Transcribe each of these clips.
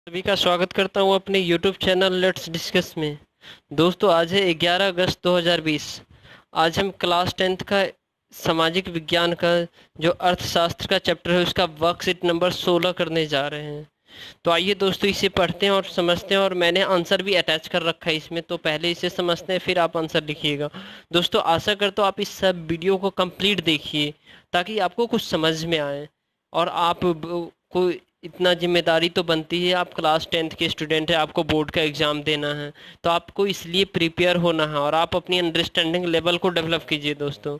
सभी का स्वागत करता हूँ अपने YouTube चैनल लेट्स डिस्कस में। दोस्तों आज है 11 अगस्त 2020। आज हम क्लास 10th का सामाजिक विज्ञान का जो अर्थशास्त्र का चैप्टर है उसका वर्कशीट नंबर 16 करने जा रहे हैं। तो आइए दोस्तों इसे पढ़ते हैं और समझते हैं, और मैंने आंसर भी अटैच कर रखा है इसमें, तो पहले इसे समझते हैं फिर आप आंसर लिखिएगा। दोस्तों आशा करता हूँ आप इस सब वीडियो को कंप्लीट देखिए ताकि आपको कुछ समझ में आए। और आप को इतना जिम्मेदारी तो बनती है, आप क्लास 10th के स्टूडेंट हैं, आपको बोर्ड का एग्ज़ाम देना है, तो आपको इसलिए प्रिपेयर होना है और आप अपनी अंडरस्टैंडिंग लेवल को डेवलप कीजिए दोस्तों।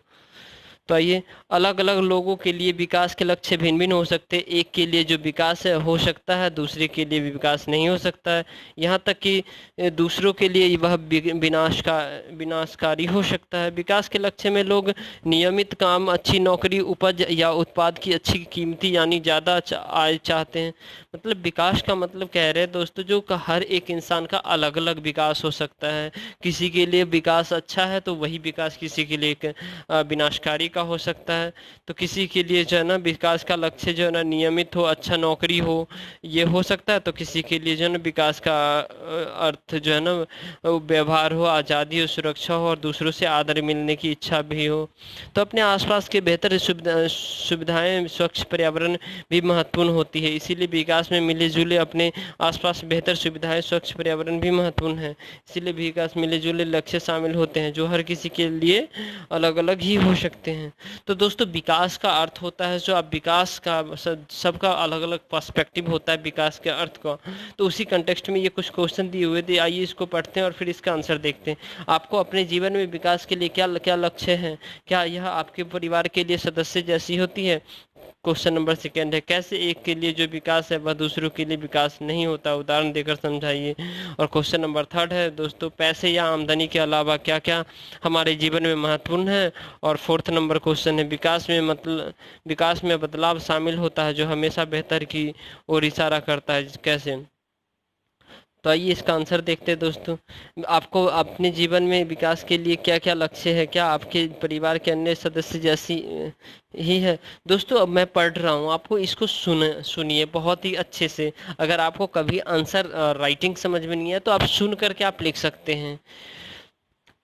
तो आइए, अलग अलग लोगों के लिए विकास के लक्ष्य भिन्न भिन्न हो सकते हैं। एक के लिए जो विकास है हो सकता है, दूसरे के लिए भी विकास नहीं हो सकता है। यहाँ तक कि दूसरों के लिए वह विनाशकारी हो सकता है। विकास के लक्ष्य में लोग नियमित काम, अच्छी नौकरी, उपज या उत्पाद की अच्छी कीमती यानी ज़्यादा आय चाहते हैं। मतलब विकास का मतलब कह रहे हैं दोस्तों जो हर एक इंसान का अलग अलग विकास हो सकता है। किसी के लिए विकास अच्छा है तो वही विकास किसी के लिए एक विनाशकारी का हो सकता है। तो किसी के लिए जो है ना विकास का लक्ष्य जो है ना नियमित हो, अच्छा नौकरी हो, ये हो सकता है। तो किसी के लिए जो है ना विकास का अर्थ जो है ना व्यवहार हो, आज़ादी हो, सुरक्षा हो और दूसरों से आदर मिलने की इच्छा भी हो। तो अपने आसपास के बेहतर सुविधाएं, स्वच्छ पर्यावरण भी महत्वपूर्ण होती है। इसीलिए विकास में मिले जुले अपने आसपास बेहतर सुविधाएं, स्वच्छ पर्यावरण भी महत्वपूर्ण है। इसीलिए विकास मिले जुले लक्ष्य शामिल होते हैं जो हर किसी के लिए अलग अलग ही हो सकते हैं। तो दोस्तों विकास का अर्थ होता है जो आप विकास का सबका अलग अलग पर्सपेक्टिव होता है विकास के अर्थ का। तो उसी कंटेक्स्ट में ये कुछ क्वेश्चन दिए हुए थे, आइए इसको पढ़ते हैं और फिर इसका आंसर देखते हैं। आपको अपने जीवन में विकास के लिए क्या क्या लक्ष्य हैं? क्या यह आपके परिवार के लिए सदस्य जैसी होती है? क्वेश्चन नंबर सेकेंड है, कैसे एक के लिए जो विकास है वह दूसरों के लिए विकास नहीं होता, उदाहरण देकर समझाइए। और क्वेश्चन नंबर थर्ड है दोस्तों, पैसे या आमदनी के अलावा क्या क्या हमारे जीवन में महत्वपूर्ण है। और फोर्थ नंबर क्वेश्चन है, विकास में बदलाव शामिल होता है जो हमेशा बेहतर की ओर इशारा करता है, कैसे? तो आइए इसका आंसर देखते हैं दोस्तों। आपको अपने जीवन में विकास के लिए क्या क्या लक्ष्य है? क्या आपके परिवार के अन्य सदस्य जैसी ही है? दोस्तों अब मैं पढ़ रहा हूँ, आपको इसको सुनिए बहुत ही अच्छे से। अगर आपको कभी आंसर राइटिंग समझ में नहीं है तो आप सुन करके आप लिख सकते हैं।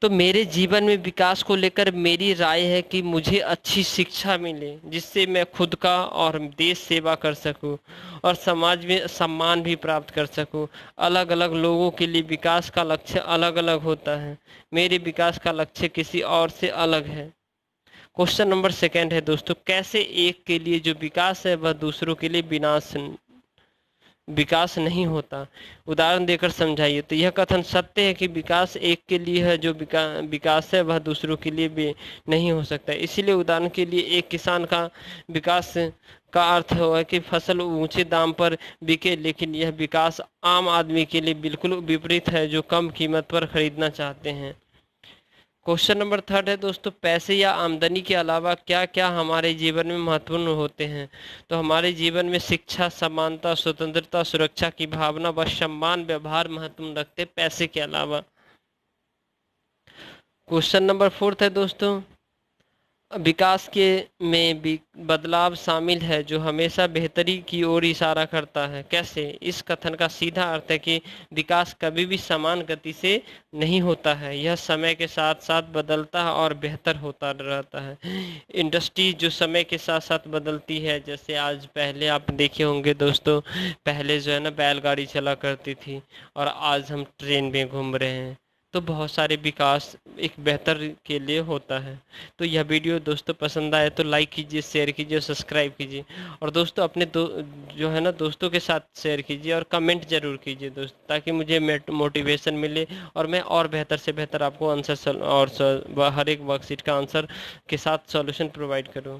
तो मेरे जीवन में विकास को लेकर मेरी राय है कि मुझे अच्छी शिक्षा मिले जिससे मैं खुद का और देश सेवा कर सकूं और समाज में सम्मान भी प्राप्त कर सकूं। अलग अलग लोगों के लिए विकास का लक्ष्य अलग अलग होता है। मेरे विकास का लक्ष्य किसी और से अलग है। क्वेश्चन नंबर सेकेंड है दोस्तों, कैसे एक के लिए जो विकास है वह दूसरों के लिए विकास नहीं होता, उदाहरण देकर समझाइए। तो यह कथन सत्य है कि विकास एक के लिए है, जो विकास है वह दूसरों के लिए भी नहीं हो सकता। इसीलिए उदाहरण के लिए एक किसान का विकास का अर्थ है कि फसल ऊंचे दाम पर बिके, लेकिन यह विकास आम आदमी के लिए बिल्कुल विपरीत है जो कम कीमत पर खरीदना चाहते हैं। क्वेश्चन नंबर थर्ड है दोस्तों, पैसे या आमदनी के अलावा क्या क्या हमारे जीवन में महत्वपूर्ण होते हैं? तो हमारे जीवन में शिक्षा, समानता, स्वतंत्रता, सुरक्षा की भावना व सम्मान व्यवहार महत्वपूर्ण रखते हैं पैसे के अलावा। क्वेश्चन नंबर फोर्थ है दोस्तों, विकास के में भी बदलाव शामिल है जो हमेशा बेहतरी की ओर इशारा करता है, कैसे? इस कथन का सीधा अर्थ है कि विकास कभी भी समान गति से नहीं होता है, यह समय के साथ साथ बदलता है और बेहतर होता रहता है। इंडस्ट्री जो समय के साथ साथ बदलती है, जैसे आज पहले आप देखे होंगे दोस्तों, पहले जो है ना बैलगाड़ी चला करती थी और आज हम ट्रेन में घूम रहे हैं। तो बहुत सारे विकास एक बेहतर के लिए होता है। तो यह वीडियो दोस्तों पसंद आए तो लाइक कीजिए, शेयर कीजिए, सब्सक्राइब कीजिए। और दोस्तों अपने जो है ना दोस्तों के साथ शेयर कीजिए और कमेंट जरूर कीजिए दोस्त, ताकि मुझे मोटिवेशन मिले और मैं और बेहतर से बेहतर आपको आंसर और हर एक वर्कशीट का आंसर के साथ सॉल्यूशन प्रोवाइड करूँ।